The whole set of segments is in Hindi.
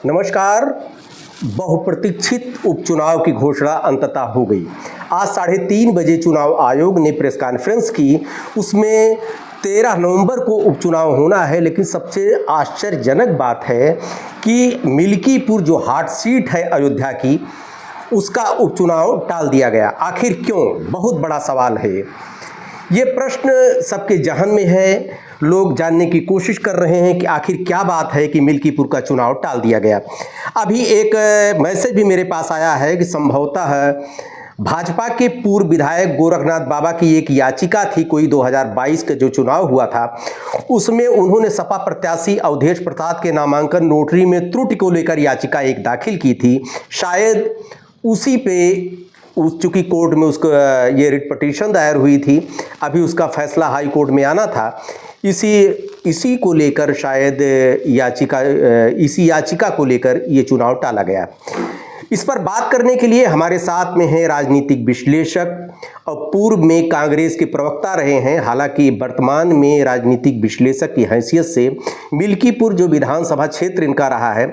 नमस्कार। बहुप्रतीक्षित उपचुनाव की घोषणा अंततः हो गई। आज 3:30 बजे चुनाव आयोग ने प्रेस कॉन्फ्रेंस की। उसमें 13 नवंबर को उपचुनाव होना है, लेकिन सबसे आश्चर्यजनक बात है कि मिल्कीपुर जो हॉट सीट है अयोध्या की, उसका उपचुनाव टाल दिया गया। आखिर क्यों? बहुत बड़ा सवाल है। ये प्रश्न सबके जहन में है। लोग जानने की कोशिश कर रहे हैं कि आखिर क्या बात है कि मिल्कीपुर का चुनाव टाल दिया गया। अभी एक मैसेज भी मेरे पास आया है कि संभवतः भाजपा के पूर्व विधायक गोरखनाथ बाबा की एक याचिका थी, कोई 2022 का जो चुनाव हुआ था, उसमें उन्होंने सपा प्रत्याशी अवधेश प्रसाद के नामांकन नोटरी में त्रुटि को लेकर याचिका एक दाखिल की थी। शायद उसी पे चूँकि कोर्ट में उसको ये रिट पिटीशन दायर हुई थी, अभी उसका फैसला हाई कोर्ट में आना था। इसी को लेकर शायद इसी याचिका को लेकर ये चुनाव टाला गया। इस पर बात करने के लिए हमारे साथ में हैं राजनीतिक विश्लेषक और पूर्व में कांग्रेस के प्रवक्ता रहे हैं। हालांकि वर्तमान में राजनीतिक विश्लेषक की हैसियत से मिल्कीपुर जो विधानसभा क्षेत्र इनका रहा है,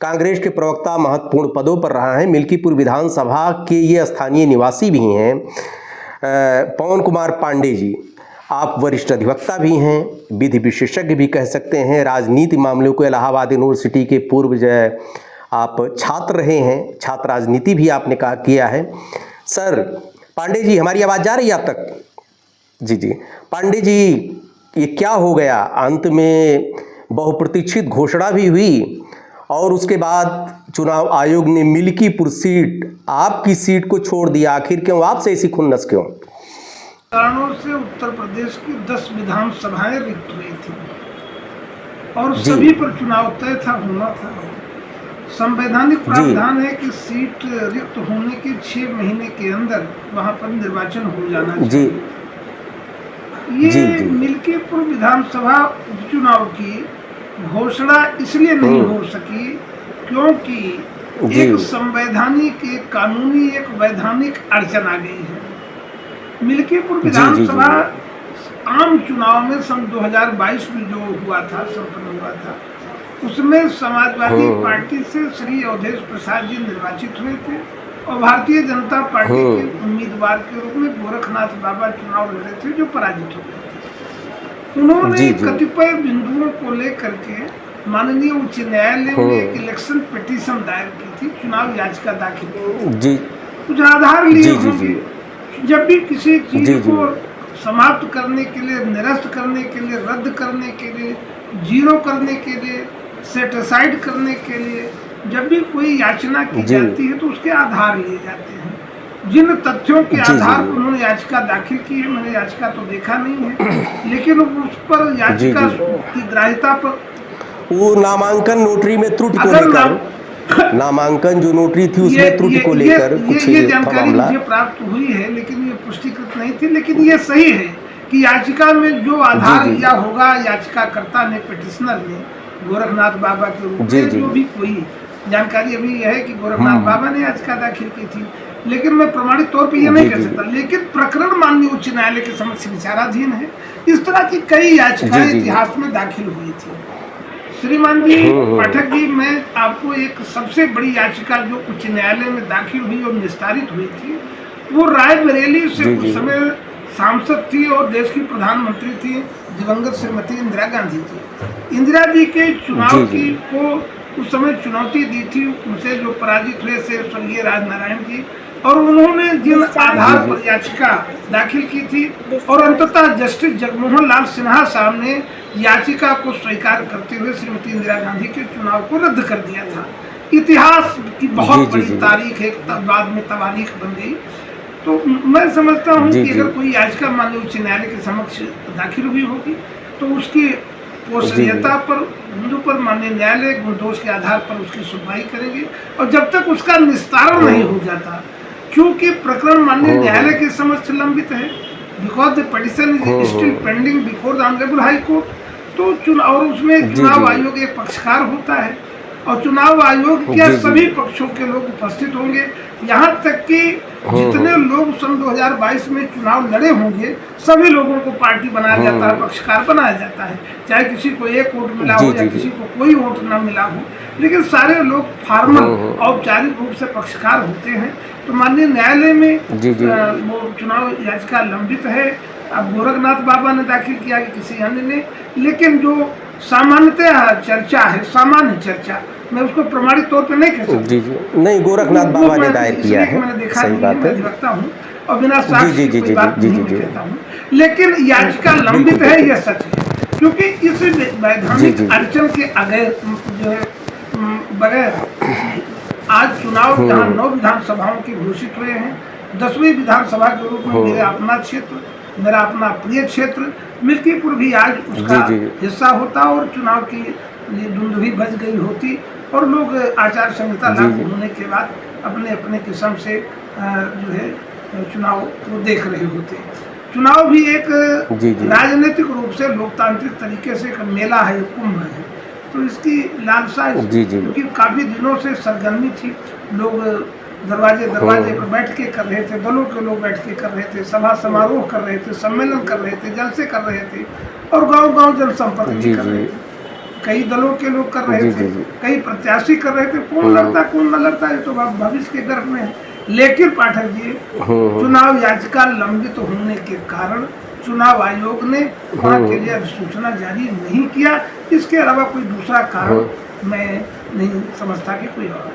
कांग्रेस के प्रवक्ता महत्वपूर्ण पदों पर रहा है। मिल्कीपुर विधानसभा के ये स्थानीय निवासी भी हैं। पवन कुमार पांडे जी, आप वरिष्ठ अधिवक्ता भी हैं, विधि विशेषज्ञ भी कह सकते हैं, राजनीति मामलों को इलाहाबाद यूनिवर्सिटी के पूर्व आप छात्र रहे हैं, छात्र राजनीति भी आपने किया है। सर पांडे जी, हमारी आवाज़ जा रही है आप तक? जी। पांडे जी, ये क्या हो गया? अंत में बहुप्रतीक्षित घोषणा भी हुई और उसके बाद चुनाव आयोग ने मिल्कीपुर सीट, आपकी सीट को छोड़ दिया। आखिर क्यों? आपसे ऐसी खुन्नस क्यों? कारणों से उत्तर प्रदेश की 10 विधानसभाएं रिक्त हुई थी और सभी पर चुनाव तय था, होना था। संवैधानिक प्रावधान है कि सीट रिक्त होने के 6 महीने के अंदर वहां पर निर्वाचन हो जाना चाहिए। ये मिल्कीपुर विधानसभा उपचुनाव की घोषणा इसलिए नहीं हो सकी क्योंकि एक संवैधानिक, एक कानूनी, एक वैधानिक अड़चन आ गई है। मिल्कीपुर विधानसभा आम चुनाव में सन 2022 में जो हुआ था, संपन्न हुआ था, उसमें समाजवादी पार्टी से श्री अवधेश प्रसाद जी निर्वाचित हुए थे और भारतीय जनता पार्टी के उम्मीदवार के रूप में गोरखनाथ बाबा चुनाव लड़े थे, जो पराजित हो गए थे। उन्होंने कतिपय बिंदुओं को लेकर के माननीय उच्च न्यायालय में एक इलेक्शन पिटीशन दायर की थी, चुनाव याचिका दाखिल की। कुछ आधार लिए होंगे। जब भी किसी चीज को समाप्त करने के लिए, निरस्त करने के लिए, रद्द करने के लिए, जीरो करने के लिए, सेट असाइड करने के लिए जब भी कोई याचना की जाती है तो उसके आधार लिए जाते हैं। जिन तथ्यों के आधार पर उन्होंने याचिका दाखिल की है, मैंने याचिका तो देखा नहीं है, लेकिन उस पर याचिका की ग्राह्यता पर वो नामांकन नोटरी में त्रुटि को लेकर, नामांकन जो नोटरी थी उसमें त्रुटि को लेकर कुछ ये जानकारी मुझे प्राप्त हुई है, लेकिन ये पुष्टिकृत नहीं थी। लेकिन ये सही है कि याचिका में जो आधार लिया होगा याचिकाकर्ता ने, पिटिशनर ने, गोरखनाथ बाबा के रूप में जो भी कोई जानकारी अभी यह है कि गोरखनाथ बाबा ने याचिका दाखिल की थी, लेकिन मैं प्रमाणित तौर पर यह नहीं कह सकता। लेकिन प्रकरण माननीय उच्च न्यायालय के समक्ष विचाराधीन है। इस तरह की कई याचिकाएं इतिहास में दाखिल हुई थी। श्रीमान जी, पाठक जी, मैं आपको एक सबसे बड़ी याचिका जो उच्च न्यायालय में दाखिल हुई और निस्तारित हुई थी, वो रायबरेली से उस समय सांसद थी और देश की प्रधानमंत्री थी दिवंगत श्रीमती इंदिरा गांधी जी। इंदिरा जी के चुनाव की को उस समय चुनौती दी थी उनसे जो पराजित हुए से स्वर्गीय राजनारायण जी, और उन्होंने जिन आधार पर याचिका दाखिल की थी और अंततः जस्टिस जगमोहन लाल सिन्हा साहब ने याचिका को स्वीकार करते हुए श्रीमती इंदिरा गांधी के चुनाव को रद्द कर दिया था। इतिहास की बहुत बड़ी तारीख है, बाद में तवारीख बन गई। तो मैं समझता हूँ कि अगर कोई याचिका माननीय उच्च न्यायालय के समक्ष दाखिल हुई होगी तो उसकी पोषणीयता पर, बिंदु पर माननीय न्यायालय गुणदोष के आधार पर उसकी सुनवाई करेंगे। और जब तक उसका निस्तारण नहीं हो जाता, क्योंकि प्रकरण माननीय न्यायालय के समक्ष लंबित है, because the petition is still pending before the honourable high court, तो चुनाव, और उसमें चुनाव आयोग एक पक्षकार होता है। और चुनाव आयोग के जी, जी। सभी पक्षों के लोग उपस्थित होंगे। यहाँ तक कि जितने लोग सन 2022 में चुनाव लड़े होंगे सभी लोगों को पार्टी बनाया जाता है, पक्षकार बनाया जाता है, चाहे किसी को एक वोट मिला जी, हो या जी, किसी जी। को कोई वोट ना मिला हो, लेकिन सारे लोग फॉर्मल औपचारिक रूप से पक्षकार होते हैं। तो माननीय न्यायालय में जी, जी। वो चुनाव याचिका लंबित है। अब गोरखनाथ बाबा ने दाखिल किया कि किसी अन्य ने, लेकिन जो सामान्यतः चर्चा है, सामान्य चर्चा, मैं उसको प्रमाणित तौर पे नहीं कह सकता। जी, जी। नहीं, गोरखनाथ वो बाबा ने मैं दायर इसलिए किया कि है, मैंने देखा सही नहीं है, बात मैं है। अधिवक्ता हूँ और बिना जी, साक्ष्य जी, की जी, कोई जी, बात जी, नहीं जी, मैं जी। कहता हूँ। लेकिन याचिका बिल्कुल, लंबित है, बिल्कुल। यह सच है, क्योंकि इस जी, वैधानिक जी, जी। अड़चन के अगैर जो है बगैर किसी आज चुनाव जहाँ 9 विधानसभाओं के घोषित हुए हैं, 10वीं विधानसभा के रूप में मेरे अपना क्षेत्र, मेरा अपना प्रिय क्षेत्र मिल्कीपुर भी आज उसका जी, जी, जी। हिस्सा होता और चुनाव की ये धुंध भी बज गई होती और लोग आचार संहिता जी, लागू जी। होने के बाद अपने अपने किस्म से जो है चुनाव को देख रहे होते हैं। चुनाव भी एक जी, जी। राजनीतिक रूप से लोकतांत्रिक तरीके से एक मेला है, कुंभ है, तो इसकी लालसा जी, जी। क्योंकि काफी दिनों से सरगर्मी थी, लोग दरवाजे पर बैठ के कर रहे थे, दलों के लोग बैठ के कर रहे थे, सभा समारोह कर रहे थे, सम्मेलन कर रहे थे, जलसे कर रहे थे और गांव-गांव जनसंपर्क भी जी, कर रहे जी। थे। कई दलों के लोग कर रहे जी, थे, जी, जी। कई प्रत्याशी कर रहे थे, कौन लड़ता कौन न लड़ता ये तो भविष्य के गर्भ में है। लेकिन पाठक जी, चुनाव याचिका लंबित होने के कारण चुनाव आयोग ने वहाँ के लिए अधिसूचना जारी नहीं किया। इसके अलावा कोई दूसरा कारण मैं नहीं समझता कि कोई और।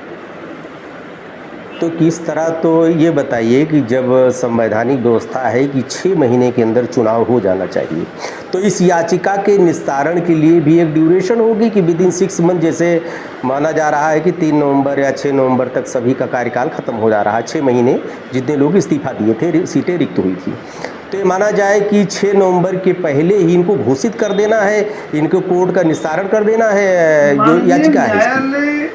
तो किस तरह, तो ये बताइए कि जब संवैधानिक व्यवस्था है कि 6 महीने के अंदर चुनाव हो जाना चाहिए, तो इस याचिका के निस्तारण के लिए भी एक ड्यूरेशन होगी कि विदिन 6 मंथ, जैसे माना जा रहा है कि 3 नवंबर या 6 नवंबर तक सभी का कार्यकाल खत्म हो जा रहा है, 6 महीने जितने लोग इस्तीफा दिए थे, सीटें रिक्त हुई थी, तो ये माना जाए कि 6 नवंबर के पहले ही इनको घोषित कर देना है, इनको कोर्ट का निस्तारण कर देना है, जो याचिका है इसकी। न्यायालय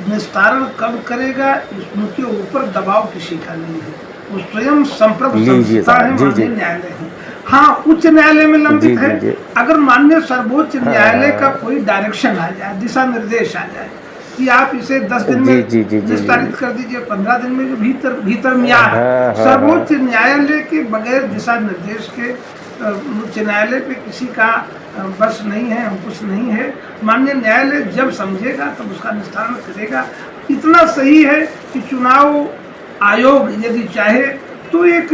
निस्तारण कब करेगा उनके ऊपर दबाव किसी का नहीं है, वो स्वयं संप्रभु संस्था है, माननीय न्यायालय है। हाँ, उच्च न्यायालय में लंबित है। अगर माननीय सर्वोच्च न्यायालय का कोई डायरेक्शन आ जाए, दिशा निर्देश आ जाए कि आप इसे 10 दिन में निस्तारित कर दीजिए, 15 दिन में भीतर म्याद, सर्वोच्च न्यायालय के बगैर दिशा निर्देश के उच्च न्यायालय पे किसी का बस नहीं है, अंकुश नहीं है। माननीय न्यायालय जब समझेगा तब उसका निस्तारण करेगा। इतना सही है कि चुनाव आयोग यदि चाहे तो एक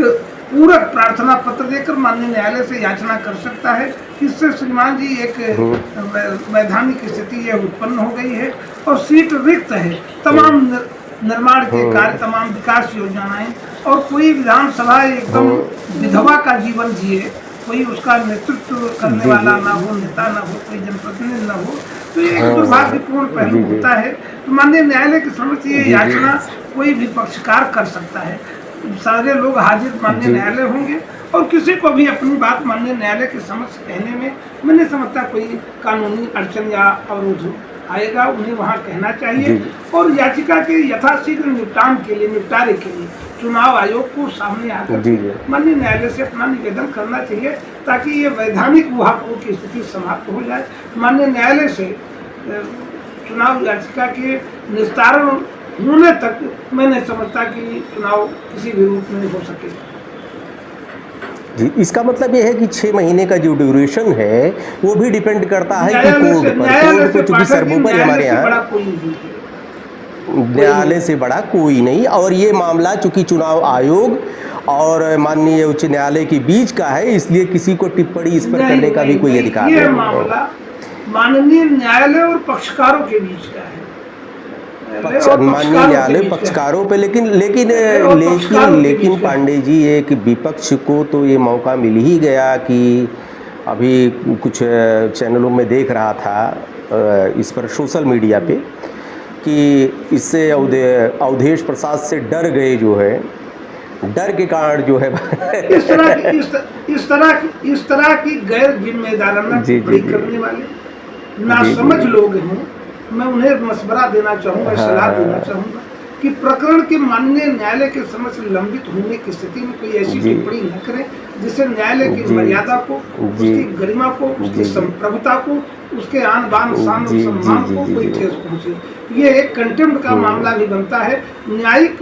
पूरक प्रार्थना पत्र देकर माननीय न्यायालय से याचना कर सकता है। इससे श्रीमान जी एक वैधानिक स्थिति यह उत्पन्न हो गई है और सीट रिक्त है। तमाम निर्माण के कार्य, तमाम विकास योजनाएं, और कोई विधानसभा एकदम विधवा का जीवन जिए, कोई उसका नेतृत्व करने वाला ना हो, नेता ना हो, कोई जनप्रतिनिधि ना हो, तो ये एक दुर्भाग्यपूर्ण पहलू होता है। तो माननीय न्यायालय की समझ ये याचना कोई भी पक्षकार कर सकता है। सारे लोग हाजिर माननीय न्यायालय होंगे और किसी को भी अपनी बात माननीय न्यायालय के समक्ष कहने में मैं नहीं समझता कोई कानूनी अड़चन या अवरोध आएगा। उन्हें वहाँ कहना चाहिए और याचिका के यथाशीघ्र निपटारे के लिए चुनाव आयोग को सामने आकर माननीय न्यायालय से अपना निवेदन करना चाहिए ताकि ये वैधानिक उहापोह की स्थिति समाप्त हो जाए। माननीय न्यायालय से चुनाव याचिका के निस्तारण होने तक मैं नहीं समझता कि चुनाव किसी भी रूप में हो सके। जी, इसका मतलब ये है कि 6 महीने का जो ड्यूरेशन है वो भी डिपेंड करता है कि कोर्ट को, चूंकि सर्वोपरि हमारे यहाँ न्यायालय से बड़ा कोई नहीं, और ये मामला चूंकि चुनाव आयोग और माननीय उच्च न्यायालय के बीच का है, इसलिए किसी को टिप्पणी इस पर करने का भी कोई अधिकार नहीं। ये मामला माननीय न्यायालय और पक्षकारों के बीच का है, माननीय न्यायालय पक्षकारों पे, लेकिन पांडे जी, एक विपक्ष को तो ये मौका मिल ही गया कि अभी कुछ चैनलों में देख रहा था इस पर सोशल मीडिया पे कि इससे अवधेश प्रसाद से डर गए, जो है डर के कारण जो है इस तरह की गैर जिम्मेदाराना टिप्पणी करने वाले नासमझ लोग हैं। मैं उन्हें मशवरा देना चाहूँगा, सलाह देना चाहूँगा कि प्रकरण के माननीय न्यायालय के समक्ष लंबित होने की स्थिति में कोई ऐसी जी। टिप्पणी न करें जिससे न्यायालय की जी। मर्यादा को, जी। उसकी गरिमा को, उसकी जी। संप्रभुता को, उसके आन बान शान और जी, सम्मान जी, को जी, कोई जी। ठेस पहुंचे। ये एक कंटेम्प्ट का मामला भी बनता है। न्यायिक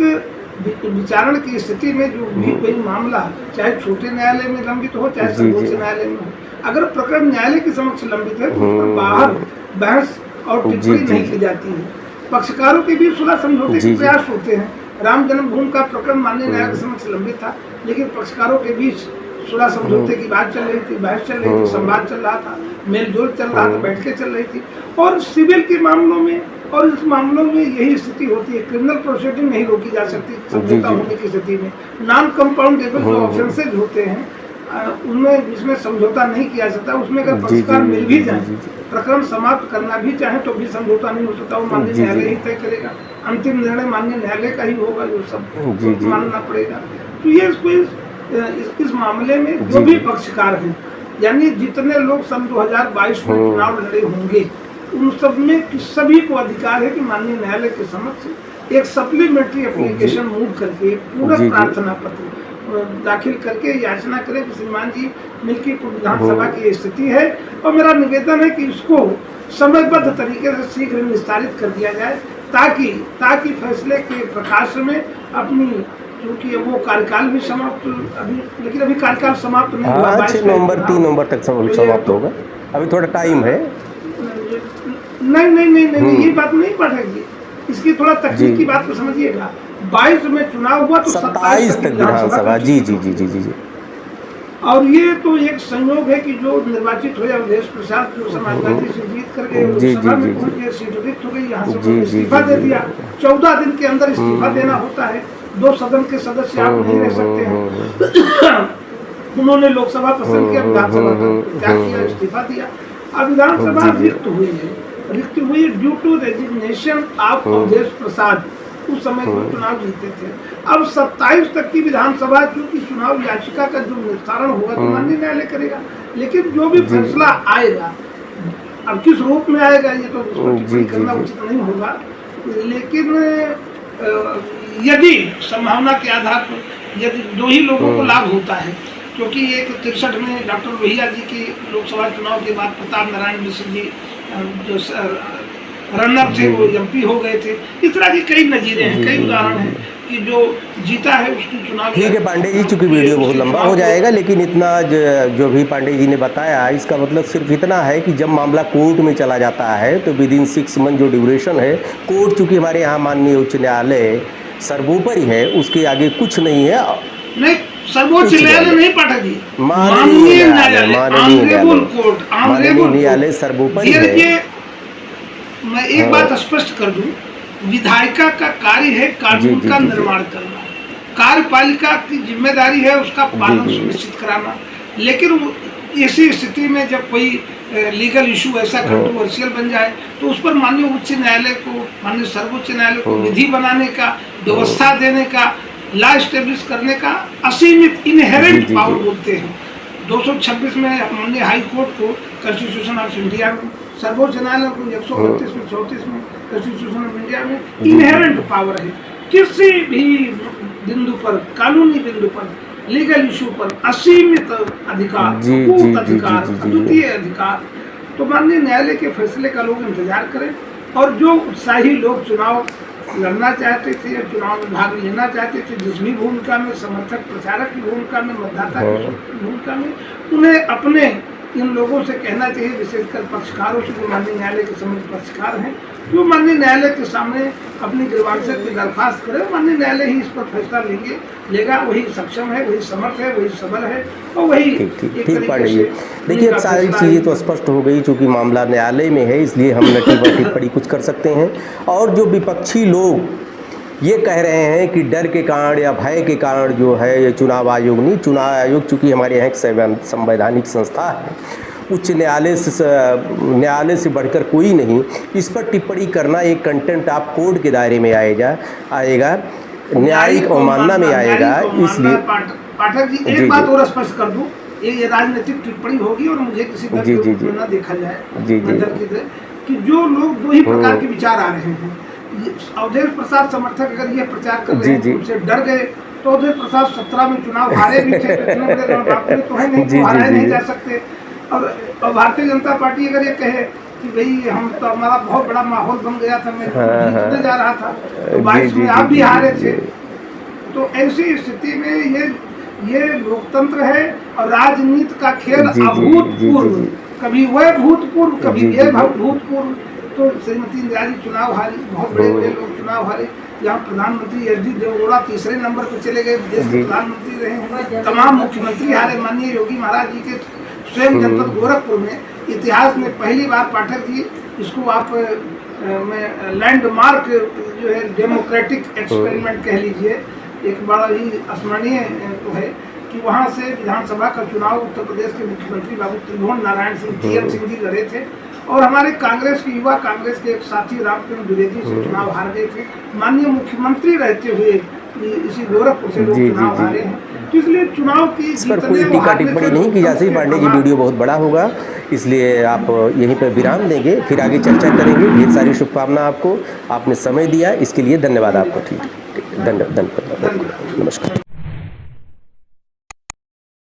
विचारण की स्थिति में जो भी कोई मामला चाहे छोटे न्यायालय में लंबित हो चाहे जी, सर्वोच्च जी। न्यायालय में हो, अगर प्रकरण न्यायालय के समक्ष लंबित है तो उस पर बाहर बहस और जी, टिप्पणी जी, नहीं जी। की जाती है। पक्षकारों के बीच सुलह समझौते जी, के जी। प्रयास होते हैं। राम जन्मभूमि का प्रकरण माननीय न्यायालय के समक्ष लंबित था, लेकिन पक्षकारों के बीच सुलह समझौते की बात चल रही थी, बहस चल रही थी, संवाद चल रहा था, मेलजोल चल रहा था, बैठकें चल रही थी। और सिविल के मामलों में और इस मामलों में यही स्थिति होती है। क्रिमिनल प्रोसीडिंग नहीं रोकी जा सकती समझौता जी। होने की स्थिति में। नॉन कंपाउंडेबल जो ऑफेंसेज होते हैं उनमें जिसमें समझौता नहीं किया जाता, उसमें अगर जी, पक्षकार जी, मिल जी, भी जाए, जी, जी। प्रकरण समाप्त करना भी चाहे तो भी समझौता नहीं हो सकता। वो माननीय जी, न्यायालय जी। ही तय करेगा। अंतिम निर्णय माननीय न्यायालय का ही होगा, जो सब जी, जी। मानना पड़ेगा। तो ये इस मामले में जो जी, भी जी। पक्षकार हैं, यानी जितने लोग सन 2022 में चुनाव लड़े होंगे, उन सब में सभी को अधिकार है कि माननीय न्यायालय के समक्ष एक सप्लीमेंट्री एप्लीकेशन मूव करके पूरक जी, जी। प्रार्थना पत्र दाखिल करके याचना करें कि श्रीमान जी मिल्कीपुर विधानसभा की स्थिति है और मेरा निवेदन है कि इसको समयबद्ध तरीके से शीघ्र निस्तारित कर दिया जाए, ताकि फैसले के प्रकाश में अपनी, क्योंकि वो कार्यकाल भी समाप्त लेकिन अभी कार्यकाल समाप्त नहीं हुआ। हाँ, 22 6 में नवंबर चुनाव। 3 नवंबर तक तो ये समाप्त तो होगा। अभी थोड़ा टाइम है। नहीं, ये बात नहीं बढ़ेगी। इसकी थोड़ा तकनीकी जी। बात को समझिएगा। 22 में चुनाव हुआ तो 27 तक विधानसभा का जी, जी, चुनाव जी, जी, जी, जी। और ये तो एक संयोग है कि जो निर्वाचित हुए अवधेश प्रसाद जो समाजवादी से जीत करके जी, लोकसभा जी, में जी, पहुंच जी। गए, सीट रिक्त हो गई, यहाँ से जी, उन्होंने जी, इस्तीफा जी, दे जी। दिया। 14 दिन के अंदर इस्तीफा देना होता है। 2 सदन के सदस्य आप नहीं रह सकते हैं। उन्होंने लोकसभा पसंद किया, विधानसभा का त्याग किया, इस्तीफा दिया। अब विधानसभा जी, जी। रिक्त हुई due to resignation of Awadhesh Prasad. उस समय जो चुनाव जीते थे। अब 27 तक की विधानसभा, क्योंकि चुनाव याचिका का जो निस्तारण होगा तो माननीय न्यायालय करेगा, लेकिन जो भी फैसला आएगा, अब किस रूप में आएगा ये तो टिप्पणी करना उचित नहीं होगा, लेकिन यदि संभावना के आधार पर यदि 2 ही लोगों को लाभ होता है, क्योंकि एक 63 में डॉक्टर लोहिया जी की लोकसभा चुनाव के बाद प्रताप नारायण मिश्र जी जो रनर थे वो एमपी हो गए थे। इस तरह की कई नजीरें हैं, कई उदाहरण हैं कि जो जीता है उसकी चुनाव। ठीक है पांडे जी, चूंकि वीडियो बहुत लंबा हो जाएगा, लेकिन इतना जो भी पांडे जी ने बताया, इसका मतलब सिर्फ इतना है कि जब मामला कोर्ट में चला जाता है तो विद इन 6 मंथ जो ड्यूरेशन है, कोर्ट चूंकि हमारे यहाँ माननीय उच्च न्यायालय सर्वोपरि है, उसके आगे कुछ नहीं है। नहीं, सर्वोच्च न्यायालय नहीं पाठक जी, माननीय न्यायालय सर्वोपरि है। मैं एक बात स्पष्ट कर दूं, विधायिका का कार्य है कानून का निर्माण करना, कार्यपालिका की जिम्मेदारी है उसका पालन सुनिश्चित कराना। लेकिन ऐसी स्थिति में जब कोई लीगल इशू ऐसा कंट्रोवर्शियल बन जाए तो उस पर माननीय उच्च न्यायालय को, माननीय सर्वोच्च न्यायालय को विधि बनाने का, व्यवस्था देने का, लॉ एस्टेब्लिश करने का असीमित इनहेरेंट पावर बोलते हैं। 226 में माननीय हाई कोर्ट को कॉन्स्टिट्यूशन ऑफ इंडिया को, सर्वोच्च न्यायालय को 132 में 34 में कॉन्स्टिट्यूशन ऑफ इंडिया में इनहेरेंट पावर है। किसी भी बिंदु पर, कानूनी बिंदु पर, लीगल इशू पर असीमित अधिकार, अधिकार, अद्वितीय अधिकार। तो माननीय न्यायालय के फैसले का लोग इंतजार करें। और जो उत्साही लोग चुनाव लड़ना चाहते थे या चुनाव में भाग लेना चाहते थे, जिस भी भूमिका में, समर्थक प्रचारक की भूमिका में, मतदाता की भूमिका में, उन्हें अपने इन लोगों से कहना चाहिए, विशेषकर पक्षकारों से जो माननीय न्यायालय के समक्ष पक्षकार हैं, जो माननीय न्यायालय के सामने अपनी ग्रीवांसेस की दरख्वास्त करें। माननीय न्यायालय ही इस पर फैसला लेगा। वही सक्षम है, वही समर्थ है, वही सबल है और वही ठीक पांडे जी। देखिए, अब सारी चीज़ें तो स्पष्ट हो गई, चूँकि मामला न्यायालय में है, इसलिए हम न टिप्पणी कुछ कर सकते हैं। और जो विपक्षी लोग ये कह रहे हैं कि डर के कारण या भय के कारण जो है ये चुनाव आयोग नहीं, चुनाव आयोग चूँकि हमारे यहाँ एक संवैधानिक संस्था है, उच्च न्यायालय से बढ़कर कोई नहीं, इस पर टिप्पणी करना एक कंटेम्प्ट ऑफ कोर्ट के दायरे में आएगा, न्यायिक अवमानना में आएगा। इसलिए पाठक जी एक बात और स्पष्ट कर दूं, ये राजनीतिक टिप्पणी होगी और मुझे किसी तरह के न देखा जाए कि जो लोग 2 ही प्रकार के विचार आ रहे हैं, अवधेश प्रसाद समर्थक अगर ये प्रचार कर रहे जी, हैं जी। उनसे डर गए, तो अवधेश प्रसाद 17 में चुनाव हारे भी थे, इतने बड़े रणबांकुरे तो है नहीं, जी, तो हारे जी, नहीं जी। जा सकते। और भारतीय जनता पार्टी अगर ये कहे कि भाई हम तो हमारा बहुत बड़ा माहौल बन गया था, मैं हाँ, जीतने हाँ। जा रहा था, तो जी, 22 जी, में जी, आप भी जी, हारे जी, थे। जी। तो ऐसी स्थिति में ये लोकतंत्र है और राजनीति का खेल जी, जी, जी, अभूतपूर्व, जी, जी। कभी वह भूतपूर्व, कभी जी, जी, ये जी। भूतपूर्व। तो श्रीमती इंदिरा जी चुनाव हारी, बहुत बड़े बड़े लोग चुनाव हारे। यहाँ प्रधानमंत्री एच डी देवेगौड़ा तीसरे नंबर पर चले गए, देश के जी। प्रधानमंत्री रहे हैं। तमाम मुख्यमंत्री हारे, माननीय योगी महाराज जी के स्वयं जनपद गोरखपुर में इतिहास में पहली बार पाठक जी, इसको आप में लैंडमार्क जो है डेमोक्रेटिक एक्सपेरिमेंट कह लीजिए, एक बड़ा ही स्मरणीय तो है कि वहाँ से विधानसभा का चुनाव उत्तर प्रदेश के मुख्यमंत्री बाबू त्रिभुवन नारायण सिंह TN सिंह जी लड़े थे, और हमारे कांग्रेस के युवा कांग्रेस के एक साथी रामचंद्र द्विवेदी से चुनाव हार गए थे। माननीय मुख्यमंत्री रहते हुए इसी गोरखपुर से लोग जी, जी, चुनाव जी। हारे हैं। तो इसलिए चुनाव की इस पर जीतने कोई और टीका हारने टिप्पणी से नहीं की जा सकती। लोकतंत्र के पांडे जी, प्रभाव- वीडियो बहुत बड़ा होगा, इसलिए आप यहीं पर विराम देंगे, फिर आगे चर्चा करेंगे। ढेर सारी शुभकामना आपको, आपने समय दिया, इसके लिए धन्यवाद आपको। ठीक है, धन्यवाद, धन्यवाद। नमस्कार।